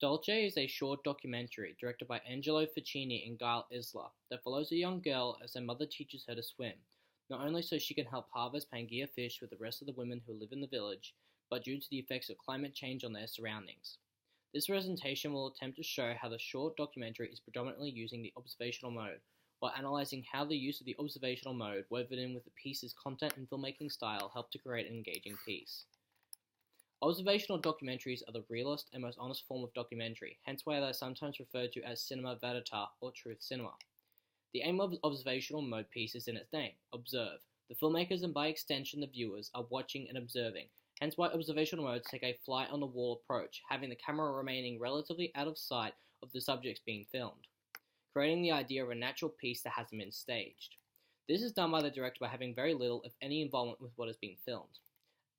Dolce is a short documentary directed by Angelo Ficini and Gail Isler that follows a young girl as her mother teaches her to swim, not only so she can help harvest Pangaea fish with the rest of the women who live in the village, but due to the effects of climate change on their surroundings. This presentation will attempt to show how the short documentary is predominantly using the observational mode, while analyzing how the use of the observational mode, woven in with the piece's content and filmmaking style, helped to create an engaging piece. Observational documentaries are the realist and most honest form of documentary, hence why they are sometimes referred to as cinema verite or truth cinema. The aim of observational mode piece is in its name, observe. The filmmakers and by extension the viewers are watching and observing, hence why observational modes take a fly-on-the-wall approach, having the camera remaining relatively out of sight of the subjects being filmed, creating the idea of a natural piece that hasn't been staged. This is done by the director by having very little, if any, involvement with what is being filmed.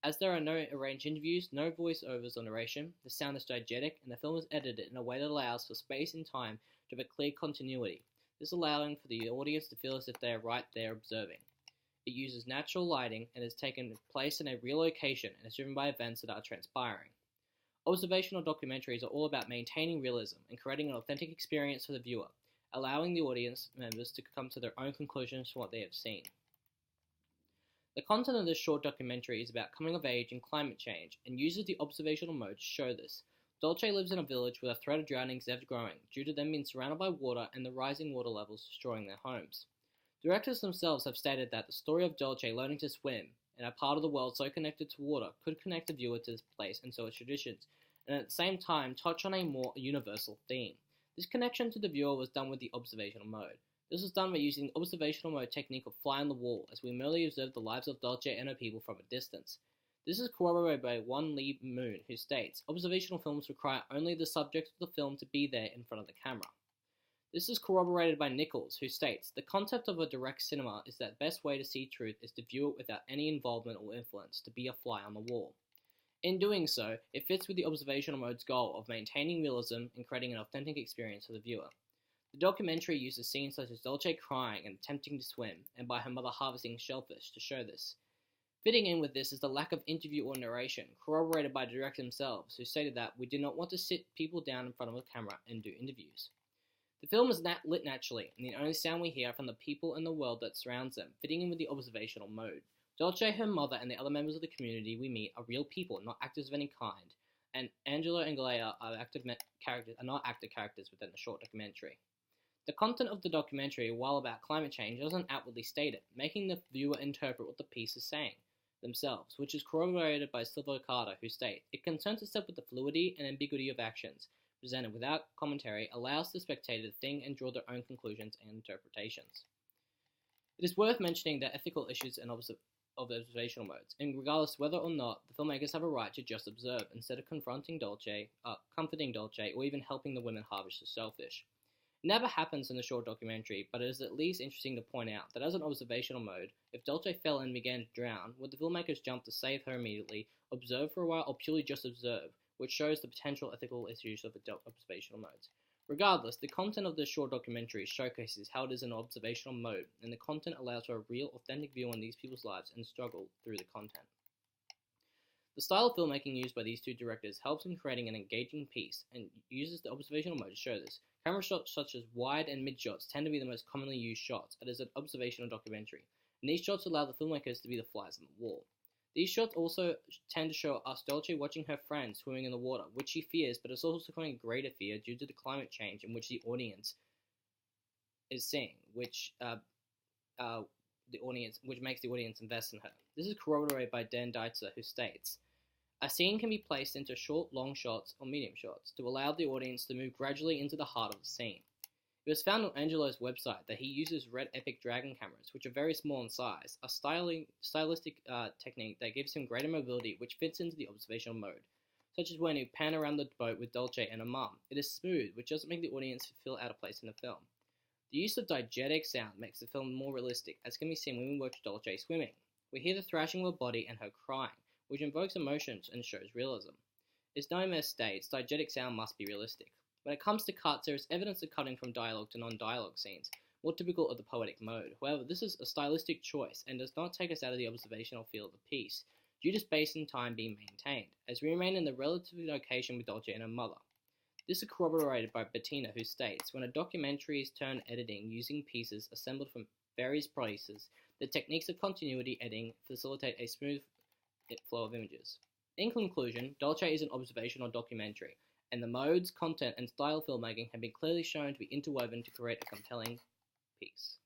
As there are no arranged interviews, no voiceovers or narration, the sound is diegetic and the film is edited in a way that allows for space and time to have a clear continuity, this allowing for the audience to feel as if they are right there observing. It uses natural lighting and is taken place in a real location and is driven by events that are transpiring. Observational documentaries are all about maintaining realism and creating an authentic experience for the viewer, allowing the audience members to come to their own conclusions from what they have seen. The content of this short documentary is about coming of age and climate change, and uses the observational mode to show this. Dolce lives in a village where the threat of drowning is ever growing, due to them being surrounded by water and the rising water levels destroying their homes. Directors themselves have stated that the story of Dolce learning to swim, in a part of the world so connected to water, could connect the viewer to this place and so its traditions, and at the same time touch on a more universal theme. This connection to the viewer was done with the observational mode. This was done by using the observational mode technique of fly on the wall, as we merely observe the lives of Dolce and her people from a distance. This is corroborated by One Lee Moon, who states, observational films require only the subject of the film to be there in front of the camera. This is corroborated by Nichols, who states, the concept of a direct cinema is that the best way to see truth is to view it without any involvement or influence, to be a fly on the wall. In doing so, it fits with the observational mode's goal of maintaining realism and creating an authentic experience for the viewer. The documentary uses scenes such as Dolce crying and attempting to swim, and by her mother harvesting shellfish to show this. Fitting in with this is the lack of interview or narration, corroborated by the director themselves, who stated that we did not want to sit people down in front of a camera and do interviews. The film is lit naturally, and the only sound we hear are from the people and the world that surrounds them, fitting in with the observational mode. Dolce, her mother, and the other members of the community we meet are real people, not actors of any kind, and Angelo and Galea are not actor characters within the short documentary. The content of the documentary, while about climate change, doesn't outwardly state it, making the viewer interpret what the piece is saying themselves, which is corroborated by Silvio Carter, who states, it concerns itself with the fluidity and ambiguity of actions, presented without commentary, allows the spectator to think and draw their own conclusions and interpretations. It is worth mentioning the ethical issues of the observational modes, and regardless whether or not the filmmakers have a right to just observe, instead of comforting Dolce, or even helping the women harvest the shellfish. It never happens in the short documentary, but it is at least interesting to point out that as an observational mode, if Dolce fell and began to drown, would the filmmakers jump to save her immediately, observe for a while, or purely just observe, which shows the potential ethical issues of the observational modes. Regardless, the content of this short documentary showcases how it is an observational mode, and the content allows for a real, authentic view on these people's lives and struggle through the content. The style of filmmaking used by these two directors helps in creating an engaging piece, and uses the observational mode to show this. Camera shots such as wide and mid shots tend to be the most commonly used shots. It is an observational documentary, and these shots allow the filmmakers to be the flies on the wall. These shots also tend to show us Dolce watching her friends swimming in the water, which she fears, but is also becoming a greater fear due to the climate change in which the audience is seeing, which makes the audience invest in her. This is corroborated by Dan Deitzer, who states, a scene can be placed into short, long shots, or medium shots to allow the audience to move gradually into the heart of the scene. It was found on Angelo's website that he uses Red Epic Dragon cameras, which are very small in size, a stylistic technique that gives him greater mobility, which fits into the observational mode, such as when he pan around the boat with Dolce and her mum. It is smooth, which doesn't make the audience feel out of place in the film. The use of diegetic sound makes the film more realistic, as can be seen when we watch Dolce swimming. We hear the thrashing of her body and her crying, which invokes emotions and shows realism. As Nightmare states, diegetic sound must be realistic. When it comes to cuts, there is evidence of cutting from dialogue to non-dialogue scenes, more typical of the poetic mode. However, this is a stylistic choice and does not take us out of the observational feel of the piece, due to space and time being maintained, as we remain in the relative location with Dolce and her mother. This is corroborated by Bettina, who states, when a documentary is turned editing using pieces assembled from various places, the techniques of continuity editing facilitate a smooth flow of images. In conclusion, Dolce is an observational documentary, and the modes, content, and style of filmmaking have been clearly shown to be interwoven to create a compelling piece.